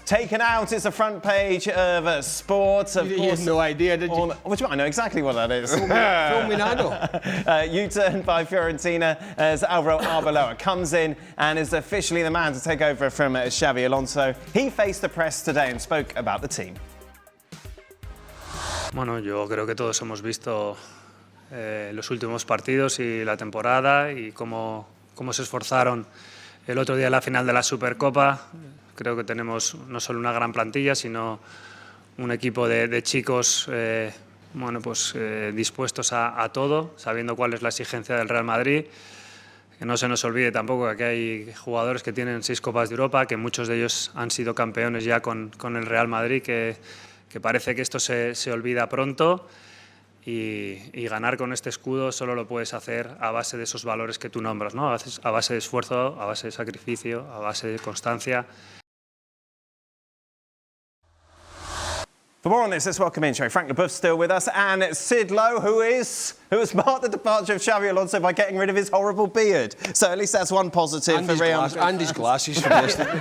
Taken out, it's the front page of Sport. Of you had no idea, did you? Which one? I know exactly what that is. U-turn by Fiorentina as Alvaro Arbeloa comes in and is officially the man to take over from Xabi Alonso. He faced the press today and spoke about the team. Bueno, yo creo que todos hemos visto los últimos partidos y la temporada y cómo se esforzaron el otro día en la final de la Supercopa. Creo que tenemos no solo una gran plantilla, sino un equipo de chicos dispuestos a todo, sabiendo cuál es la exigencia del Real Madrid. Que no se nos olvide tampoco que aquí hay jugadores que tienen 6 Copas de Europa, que muchos de ellos han sido campeones ya con el Real Madrid, que parece que esto se olvida pronto. Y ganar con este escudo solo lo puedes hacer a base de esos valores que tú nombras, ¿no? A base de esfuerzo, a base de sacrificio, a base de constancia. For more on this, let's welcome in Frank Leboeuf still with us, and Sid Lowe, who has marked the departure of Xabi Alonso by getting rid of his horrible beard. So at least that's one positive and for Real Madrid. And his glasses from yesterday.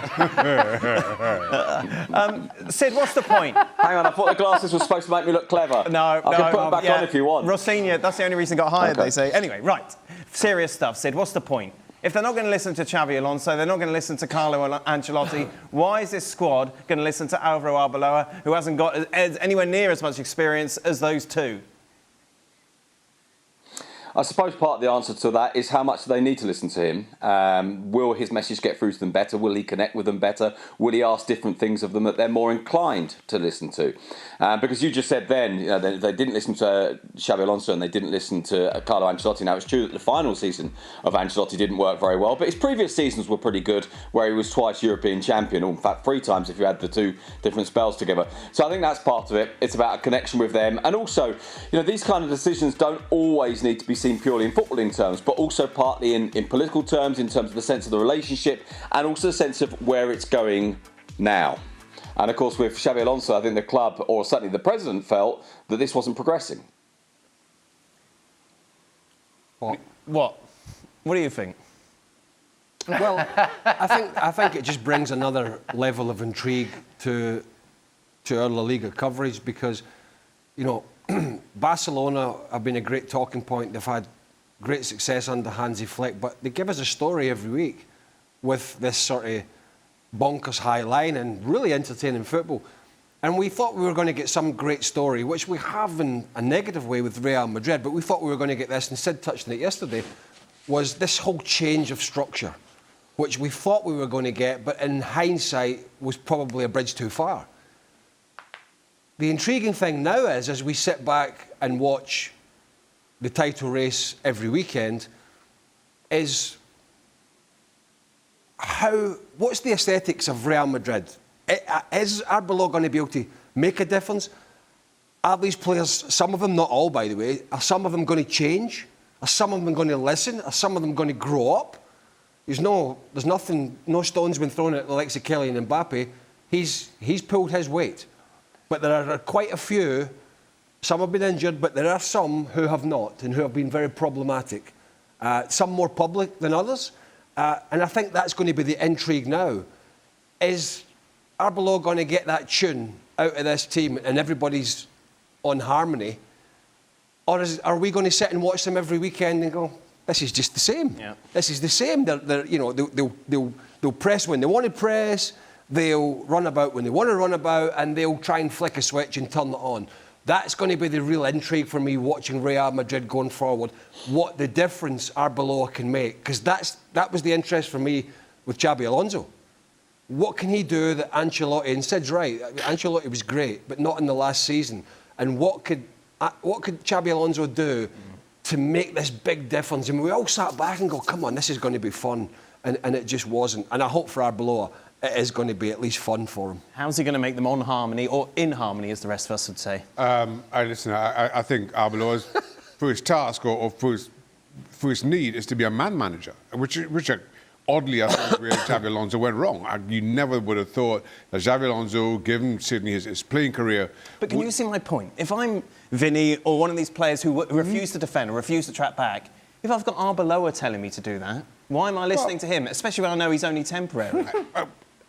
Sid, what's the point? Hang on, I thought the glasses were supposed to make me look clever. No, I can put them back on if you want. Rossini, that's the only reason he got hired, they say. Anyway, right, serious stuff, Sid, what's the point? If they're not going to listen to Xabi Alonso, they're not going to listen to Carlo Ancelotti, why is this squad going to listen to Alvaro Arbeloa, who hasn't got anywhere near as much experience as those two? I suppose part of the answer to that is how much do they need to listen to him. Will his message get through to them better? Will he connect with them better? Will he ask different things of them that they're more inclined to listen to? Because you just said then, you know, they didn't listen to Xabi Alonso and they didn't listen to Carlo Ancelotti. Now, it's true that the final season of Ancelotti didn't work very well, but his previous seasons were pretty good, where he was twice European champion, or in fact 3 times if you add the 2 different spells together. So I think that's part of it. It's about a connection with them. And also, you know, these kind of decisions don't always need to be seen purely in footballing terms, but also partly in political terms, in terms of the sense of the relationship and also the sense of where it's going now. And of course, with Xabi Alonso, I think the club, or certainly the president, felt that this wasn't progressing. What? What do you think? Well, I think it just brings another level of intrigue to our La Liga coverage because, you know, Barcelona have been a great talking point. They've had great success under Hansi Flick, but they give us a story every week with this sort of bonkers high line and really entertaining football. And we thought we were going to get some great story, which we have in a negative way with Real Madrid, but we thought we were going to get this, and Sid touched on it yesterday, was this whole change of structure, which we thought we were going to get, but in hindsight was probably a bridge too far. The intriguing thing now is, as we sit back and watch the title race every weekend, is what's the aesthetics of Real Madrid? Is Arbeloa going to be able to make a difference? Are these players, some of them, not all by the way, are some of them going to change? Are some of them going to listen? Are some of them going to grow up? There's no stones been thrown at the likes of Kylian and Mbappe. He's pulled his weight. But there are quite a few, some have been injured, but there are some who have not and who have been very problematic. Some more public than others. And I think that's going to be the intrigue now. Is Arbeloa going to get that tune out of this team and everybody's on harmony? Or are we going to sit and watch them every weekend and go, this is just the same. Yeah. This is the same. They'll press when they want to press. They'll run about when they want to run about, and they'll try and flick a switch and turn it on. That's going to be the real intrigue for me watching Real Madrid going forward, what the difference Arbeloa can make. Because that was the interest for me with Xabi Alonso. What can he do that Ancelotti, and Sid's right, Ancelotti was great, but not in the last season. And what could Xabi Alonso do to make this big difference? And we all sat back and go, come on, this is going to be fun. And it just wasn't. And I hope for Arbeloa, it is going to be at least fun for him. How's he going to make them on harmony, or in harmony, as the rest of us would say? I think Arbeloa's, for his task or for his need, is to be a man manager, which oddly, I think where Xabi Alonso went wrong. You never would have thought that Xabi Alonso, given Sydney his playing career... But can you see my point? If I'm VINI or one of these players who refuse to defend or refuse to track back, if I've got Arbeloa telling me to do that, why am I listening to him? Especially when I know he's only temporary.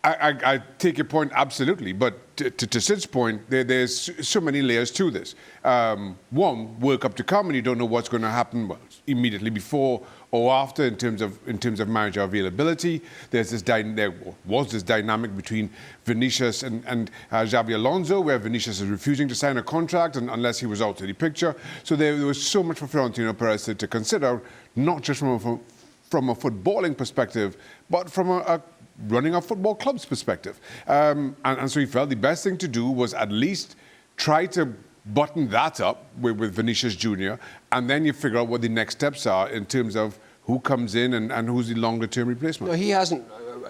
I take your point absolutely, but to Sid's point, there's so many layers to this. One, World Cup to come, and you don't know what's going to happen immediately before or after in terms of manager availability. There was this dynamic between Vinícius and Xabi Alonso, where Vinícius is refusing to sign a contract unless he was out of the picture. So there was so much for Florentino Perez to consider, not just from a footballing perspective, but from a running a football club's perspective. And so he felt the best thing to do was at least try to button that up with Vinícius Jr., and then you figure out what the next steps are in terms of who comes in and who's the longer-term replacement. No, he hasn't,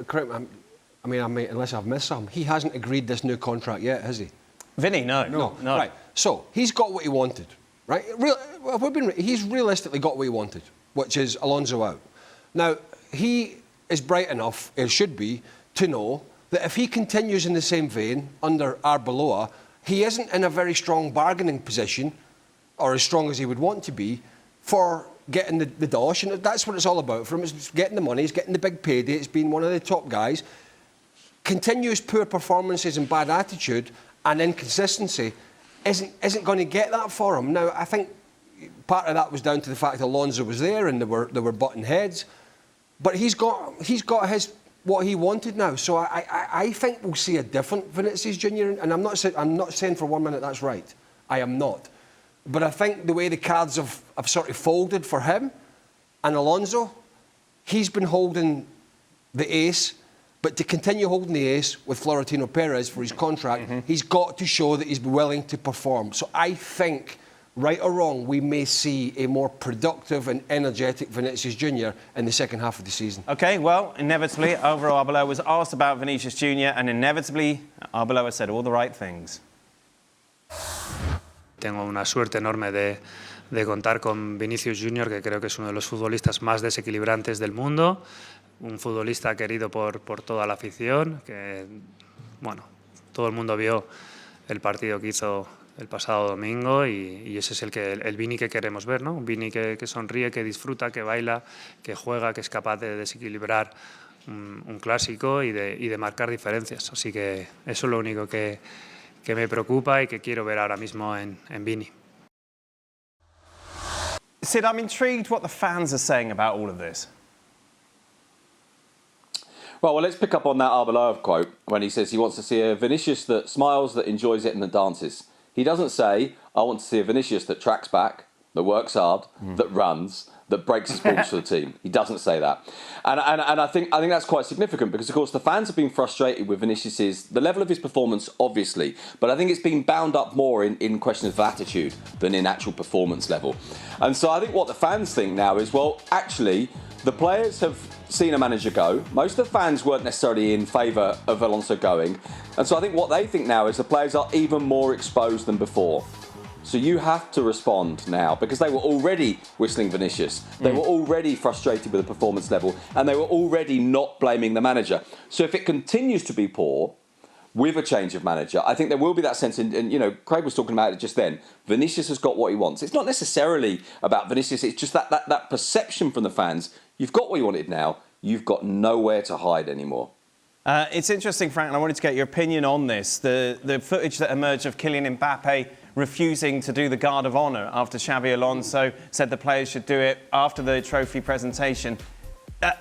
I mean, unless I've missed something, he hasn't agreed this new contract yet, has he? Vinny, no. Right, so he's got what he wanted, right? He's realistically got what he wanted, which is Alonso out. Now, he is bright enough, it should be, to know that if he continues in the same vein under Arbeloa, he isn't in a very strong bargaining position, or as strong as he would want to be, for getting the dosh, and that's what it's all about for him. It's getting the money, it's getting the big payday, it's been one of the top guys. Continuous poor performances and bad attitude and inconsistency isn't going to get that for him. Now, I think part of that was down to the fact that Alonso was there and they were butting heads. But he's got his what he wanted now. So I think we'll see a different Vinícius Jr. And I'm not saying for 1 minute that's right. I am not. But I think the way the cards have sort of folded for him and Alonso, he's been holding the ace. But to continue holding the ace with Florentino Perez for his contract, he's got to show that he's willing to perform. So I think, right or wrong, we may see a more productive and energetic Vinícius Jr. in the second half of the season. OK, well, inevitably, Alvaro Arbeloa was asked about Vinícius Jr. and inevitably, Arbeloa said all the right things. Tengo una suerte enorme de contar con Vinícius Jr., que creo que es uno de los futbolistas más desequilibrantes del mundo, un futbolista querido por toda la afición, que, bueno, todo el mundo vio el partido que hizo el pasado domingo y ese es el Vini que queremos ver, ¿no? Un Vini que sonríe, que disfruta, que baila, que juega, que es capaz de desequilibrar un clásico y de marcar diferencias. Así que eso es lo único que me preocupa y que quiero ver ahora mismo en Vini. Sid, I'm intrigued what the fans are saying about all of this. Well, let's pick up on that Arbeloa quote when he says he wants to see a Vinícius that smiles, that enjoys it and that dances. He doesn't say, I want to see a Vinícius that tracks back, that works hard, that runs, that breaks his balls for the team. He doesn't say that. And I think that's quite significant because, of course, the fans have been frustrated with the level of his performance, obviously, but I think it's been bound up more in questions of attitude than in actual performance level. And so I think what the fans think now is, well, actually, the players have seen a manager go. Most of the fans weren't necessarily in favour of Alonso going. And so I think what they think now is the players are even more exposed than before. So you have to respond now because they were already whistling Vinícius. They were already frustrated with the performance level and they were already not blaming the manager. So if it continues to be poor with a change of manager, I think there will be that sense, and you know, Craig was talking about it just then, Vinícius has got what he wants. It's not necessarily about Vinícius, it's just that perception from the fans. You've got what you wanted now, you've got nowhere to hide anymore. It's interesting, Frank, and I wanted to get your opinion on this. The footage that emerged of Kylian Mbappe refusing to do the Guard of Honour after Xabi Alonso said the players should do it after the trophy presentation.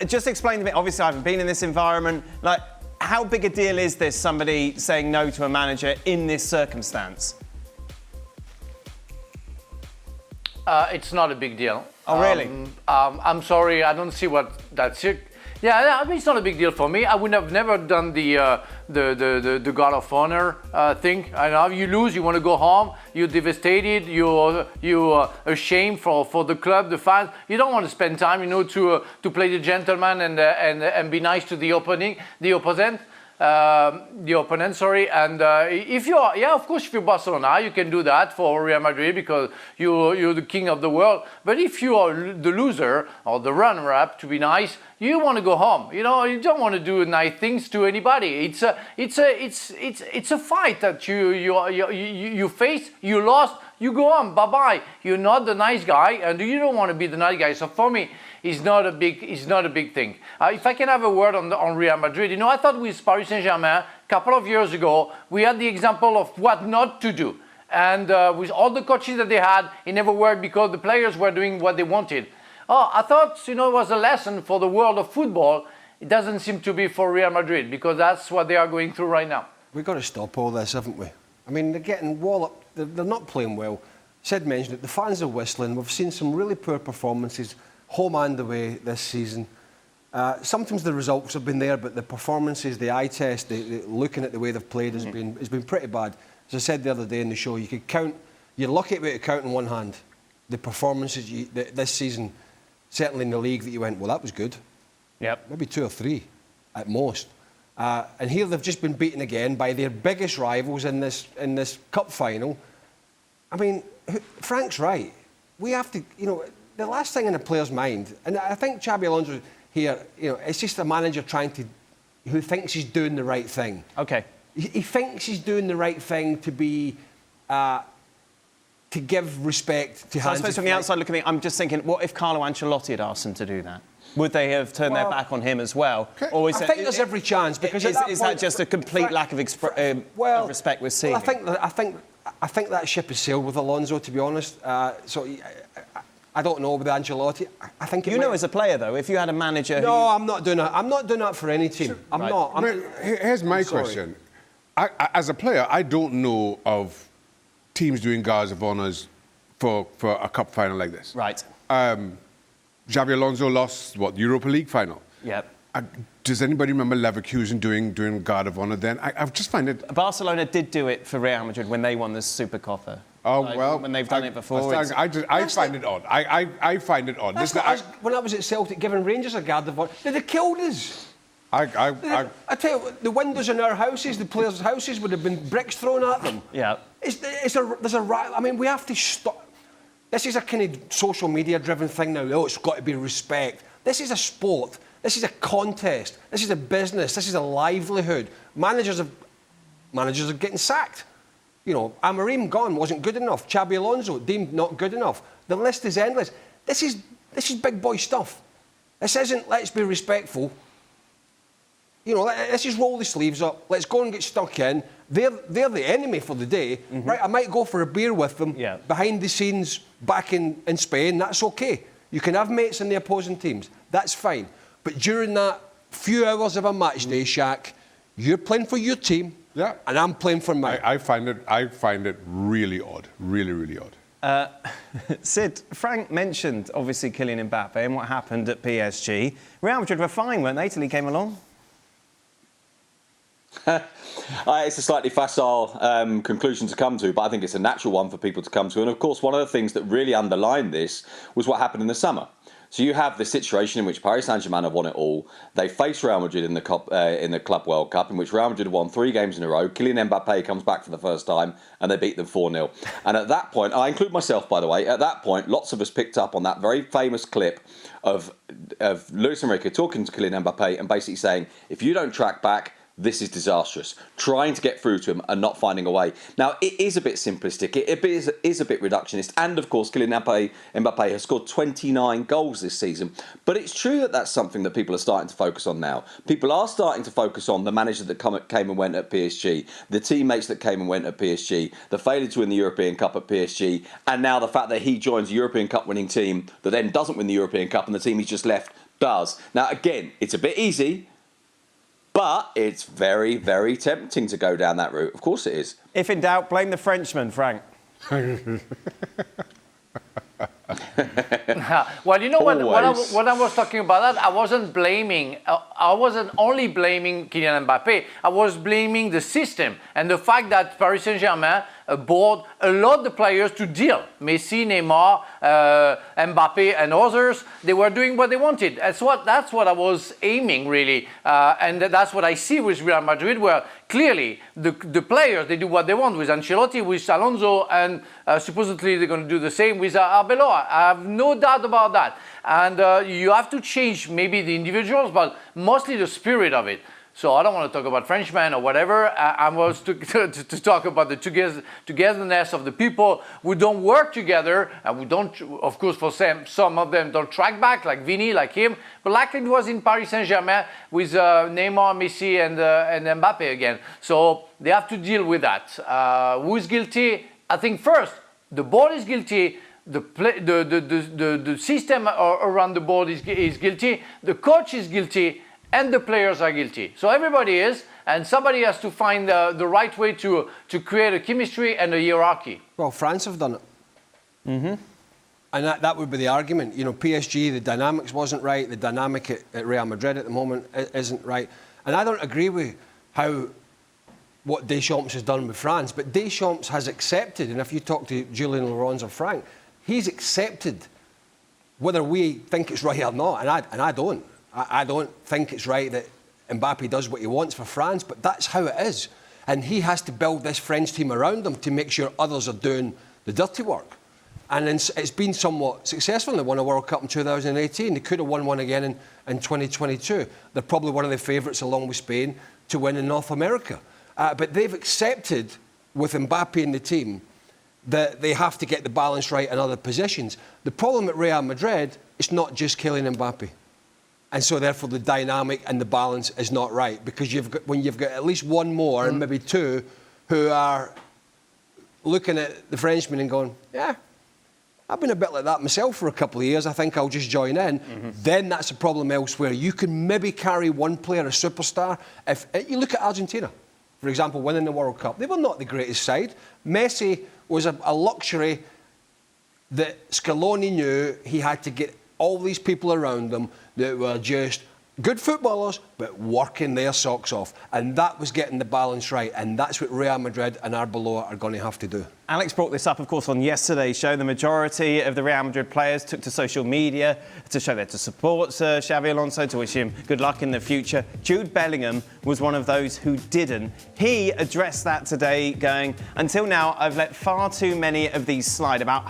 Just explain to me, obviously I haven't been in this environment, like, how big a deal is this, somebody saying no to a manager in this circumstance? It's not a big deal. Oh, really? I'm sorry, I don't see what that's it. Yeah, I mean, it's not a big deal for me. I would have never done the Guard of Honor thing. I know you lose, you want to go home, you're devastated, you're ashamed for the club, the fans. You don't want to spend time, you know, to play the gentleman and be nice to the opponent. And if you're, of course, if you're Barcelona, you can do that for Real Madrid because you're the king of the world. But if you are the loser or the runner-up, to be nice, you want to go home. You know, you don't want to do nice things to anybody. It's a fight that you face. You lost. you go on, bye-bye. You're not the nice guy, and you don't want to be the nice guy. So for me, it's not a big thing. If I can have a word on Real Madrid, you know, I thought with Paris Saint-Germain, a couple of years ago, we had the example of what not to do. And with all the coaches that they had, it never worked because the players were doing what they wanted. Oh, I thought, you know, it was a lesson for the world of football. It doesn't seem to be for Real Madrid because that's what they are going through right now. We've got to stop all this, haven't we? I mean, they're getting walloped. They're not playing well. Sid mentioned it. The fans are whistling. We've seen some really poor performances, home and away this season. Sometimes the results have been there, but the performances, the eye test, looking at the way they've played has been pretty bad. As I said the other day in the show, you could count. You're lucky to be able to count in one hand the performances this season, certainly in the league, that you went, well, that was good. Yep. Maybe 2 or 3 at most. And here they've just been beaten again by their biggest rivals in this cup final. I mean, Frank's right. We have to, you know, the last thing in a player's mind, and I think Xabi Alonso here, you know, it's just a manager who thinks he's doing the right thing. Okay. He thinks he's doing the right thing to be, to give respect to. So I suppose from the outside looking in, I'm just thinking, what if Carlo Ancelotti had asked them to do that? Would they have turned their back on him as well? Or I think there's every chance, because is that just a complete lack of respect we're seeing? Well, I think that ship has sailed with Alonso, to be honest. So I don't know with Ancelotti. I think you know, as a player though, if you had a manager. No, I'm not doing that. I'm not doing that for any team. I'm not. Here's my question. As a player, I don't know of teams doing guards of honours for a cup final like this. Right. Xabi Alonso lost, the Europa League final? Yep. Does anybody remember Leverkusen doing guard of honour then? I just find it... Barcelona did do it for Real Madrid when they won the Supercopa. Oh, well... When they've done it before. I find it odd. I find it odd. When I was at Celtic giving Rangers a guard of honour, they'd have killed us. I tell you what, the windows in our houses, the players' houses, would have been bricks thrown at them. Yeah. I mean, we have to stop. This is a kind of social media driven thing now. Oh, it's got to be respect. This is a sport. This is a contest. This is a business. This is a livelihood. Managers are getting sacked. You know, Amorim gone, wasn't good enough. Xabi Alonso deemed not good enough. The list is endless. This is big boy stuff. This isn't let's be respectful. You know, let's just roll the sleeves up. Let's go and get stuck in. They're the enemy for the day. Mm-hmm. Right, I might go for a beer with them behind the scenes back in Spain. That's okay. You can have mates in the opposing teams. That's fine. But during that few hours of a match day, Shaq, you're playing for your team, and I'm playing for mine. I find it really odd. Really, really odd. Sid, Frank mentioned, obviously, Kylian Mbappe and what happened at PSG. Real Madrid were fine, weren't they, till he came along? It's a slightly facile conclusion to come to, but I think it's a natural one for people to come to. And of course, one of the things that really underlined this was what happened in the summer. So you have this situation in which Paris Saint-Germain have won it all. They face Real Madrid in the Club World Cup, in which Real Madrid have won 3 games in a row. Kylian Mbappe comes back for the first time, and they beat them 4-0. And at that point, I include myself, by the way, at that point, lots of us picked up on that very famous clip of Luis Enrique talking to Kylian Mbappe and basically saying, if you don't track back, this is disastrous. Trying to get through to him and not finding a way. Now, it is a bit simplistic. It is a bit reductionist. And, of course, Kylian Mbappe has scored 29 goals this season. But it's true that that's something that people are starting to focus on now. People are starting to focus on the manager that came and went at PSG, the teammates that came and went at PSG, the failure to win the European Cup at PSG, and now the fact that he joins a European Cup winning team that then doesn't win the European Cup and the team he's just left does. Now, again, it's a bit easy, but it's very, very tempting to go down that route. Of course it is. If in doubt, blame the Frenchman, Frank. Well, you know what I was talking about that, I wasn't only blaming Kylian Mbappe, I was blaming the system and the fact that Paris Saint-Germain board allowed the players to deal. Messi, Neymar, Mbappe and others, they were doing what they wanted. That's what I was aiming really. And that's what I see with Real Madrid, where clearly the players, they do what they want with Ancelotti, with Alonso, and supposedly they're going to do the same with Arbeloa. I have no doubt about that. And you have to change maybe the individuals, but mostly the spirit of it. So I don't want to talk about Frenchmen or whatever. I was to talk about the togetherness of the people who don't work together, and we don't, of course, for some of them don't track back, like VINI, like him, but like it was in Paris Saint-Germain with Neymar, Messi, and Mbappe again. So they have to deal with that. Who is guilty? I think first, the board is guilty. The system around the board is guilty. The coach is guilty. And the players are guilty. So everybody is, and somebody has to find the right way to create a chemistry and a hierarchy. Well, France have done it. Mm-hmm. And that would be the argument. You know, PSG, the dynamics wasn't right. The dynamic at Real Madrid at the moment isn't right. And I don't agree with what Deschamps has done with France, but Deschamps has accepted, and if you talk to Julien Laurens or Frank, he's accepted whether we think it's right or not, and I don't. I don't think it's right that Mbappe does what he wants for France, but that's how it is. And he has to build this French team around him to make sure others are doing the dirty work. And it's been somewhat successful. They won a World Cup in 2018. They could have won one again in 2022. They're probably one of the favourites, along with Spain, to win in North America. But they've accepted, with Mbappe in the team, that they have to get the balance right in other positions. The problem at Real Madrid is not just Kylian Mbappe. And so, therefore, the dynamic and the balance is not right, because when you've got at least one more and maybe two who are looking at the Frenchman and going, yeah, I've been a bit like that myself for a couple of years, I think I'll just join in, then that's a problem elsewhere. You can maybe carry one player, a superstar. If you look at Argentina, for example, winning the World Cup, they were not the greatest side. Messi was a luxury that Scaloni knew he had to get all these people around them that were just good footballers, but working their socks off. And that was getting the balance right. And that's what Real Madrid and Arbeloa are going to have to do. Alex brought this up, of course, on yesterday's show. The majority of the Real Madrid players took to social media to show their support Xabi Alonso, to wish him good luck in the future. Jude Bellingham was one of those who didn't. He addressed that today, going, until now, I've let far too many of these slide about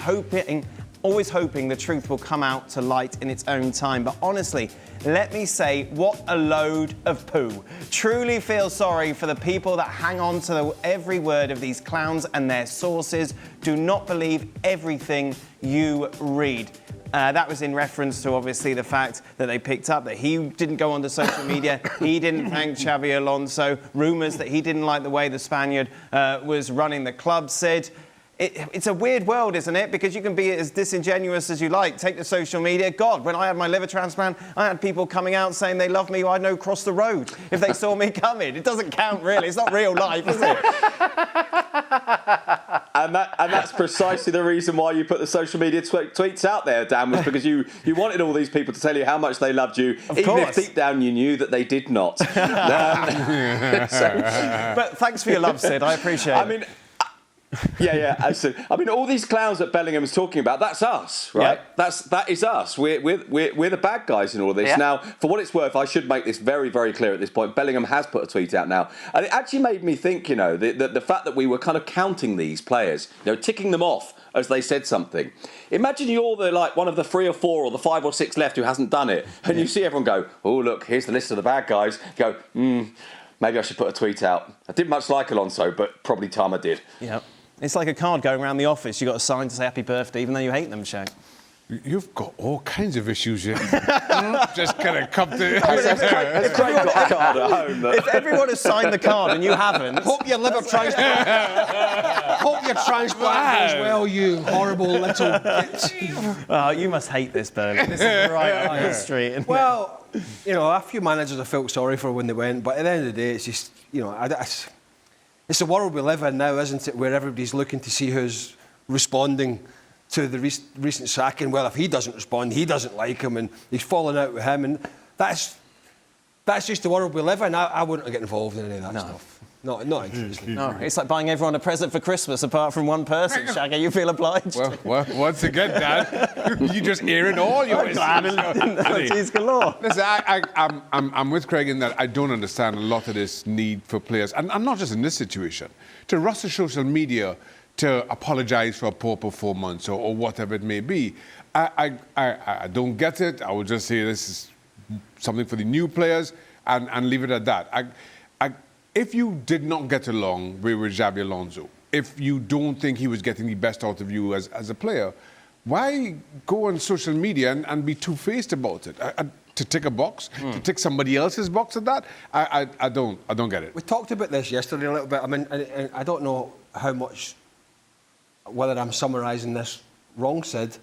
always hoping the truth will come out to light in its own time. But honestly, let me say, what a load of poo. Truly feel sorry for the people that hang on to every word of these clowns and their sources. Do not believe everything you read. That was in reference to, obviously, the fact that they picked up that he didn't go onto social media. He didn't thank Xabi Alonso. Rumours that he didn't like the way the Spaniard was running the club said. It's a weird world, isn't it? Because you can be as disingenuous as you like. Take the social media. God, when I had my liver transplant, I had people coming out saying they love me who I know cross the road if they saw me coming. It doesn't count, really. It's not real life, is it? And that's precisely the reason why you put the social media tweets out there, Dan, was because you wanted all these people to tell you how much they loved you, even if deep down you knew that they did not. But thanks for your love, Sid. I appreciate it. Yeah, absolutely. I mean, all these clowns that Bellingham is talking about, that's us, right? Yep. That is us. We're the bad guys in all this. Yeah. Now, for what it's worth, I should make this very, very clear at this point. Bellingham has put a tweet out now. And it actually made me think, the fact that we were kind of counting these players, ticking them off as they said something. Imagine you're one of the 3 or 4 or the 5 or 6 left who hasn't done it. And you see everyone go, oh, look, here's the list of the bad guys. You go, maybe I should put a tweet out. I didn't much like Alonso, but probably time I did. Yeah. It's like a card going around the office. You've got a sign to say happy birthday, even though you hate them, Shaq. You've got all kinds of issues here. Just kind of come to... Has Craig got a card at home? If everyone has signed the card and you haven't... Hope your liver transplant... Hope your transplant goes well, you horrible little bitch. Oh, you must hate this, Burley. This is right on the street. Well, a few managers I felt sorry for when they went, but at the end of the day, it's just, it's the world we live in now, isn't it, where everybody's looking to see who's responding to the recent sacking. Well, if he doesn't respond, he doesn't like him, and he's falling out with him, and that's just the world we live in. I wouldn't get involved in any of that stuff. Not interested. No, it's like buying everyone a present for Christmas apart from one person, Shaka. You feel obliged. Well, once again, Dan, you just airing all your cheese galore. Listen, I'm with Craig in that I don't understand a lot of this need for players, and not just in this situation, to rush to social media to apologise for a poor performance or whatever it may be. I don't get it. I would just say this is something for the new players. and leave it at that. If you did not get along with Xabi Alonso, if you don't think he was getting the best out of you as a player, why go on social media and be two-faced about it? To tick a box, to tick somebody else's box at that, I don't get it. We talked about this yesterday a little bit. I mean, and I don't know how much, whether I'm summarising this wrong, Sid.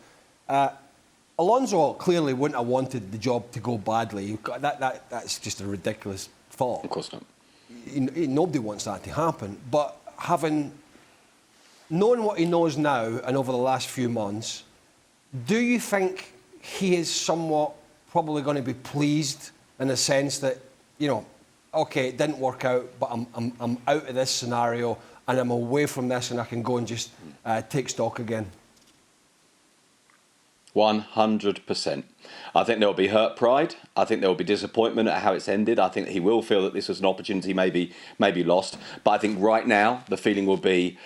Alonso clearly wouldn't have wanted the job to go badly. That's just a ridiculous thought. Of course not. Nobody wants that to happen. But knowing what he knows now and over the last few months, do you think he is somewhat probably going to be pleased in the sense that, okay, it didn't work out, but I'm out of this scenario and I'm away from this and I can go and just take stock again? 100%. I think there will be hurt pride. I think there will be disappointment at how it's ended. I think he will feel that this was an opportunity maybe lost. But I think right now the feeling will be,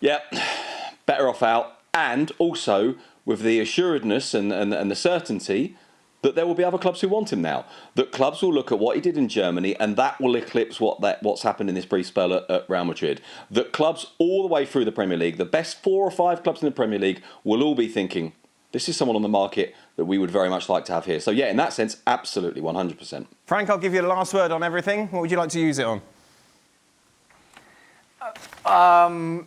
better off out. And also with the assuredness and the certainty that there will be other clubs who want him now. That clubs will look at what he did in Germany and that will eclipse what's happened in this brief spell at Real Madrid. That clubs all the way through the Premier League, the best 4 or 5 clubs in the Premier League, will all be thinking, this is someone on the market that we would very much like to have here. So in that sense, absolutely, 100%. Frank, I'll give you the last word on everything. What would you like to use it on?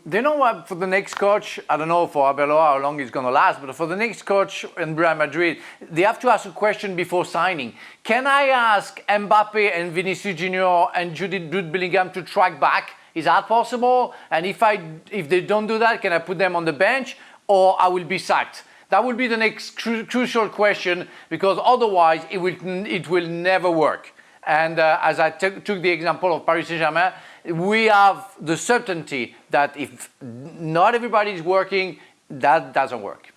Do you know what, for the next coach, I don't know for Arbeloa how long it's going to last, but for the next coach in Real Madrid, they have to ask a question before signing. Can I ask Mbappe and Vinícius Jr and Jude Bellingham to track back? Is that possible? And if they don't do that, can I put them on the bench or I will be sacked? That will be the next crucial question, because otherwise it will never work. And as I took the example of Paris Saint-Germain, we have the certainty that if not everybody is working, that doesn't work.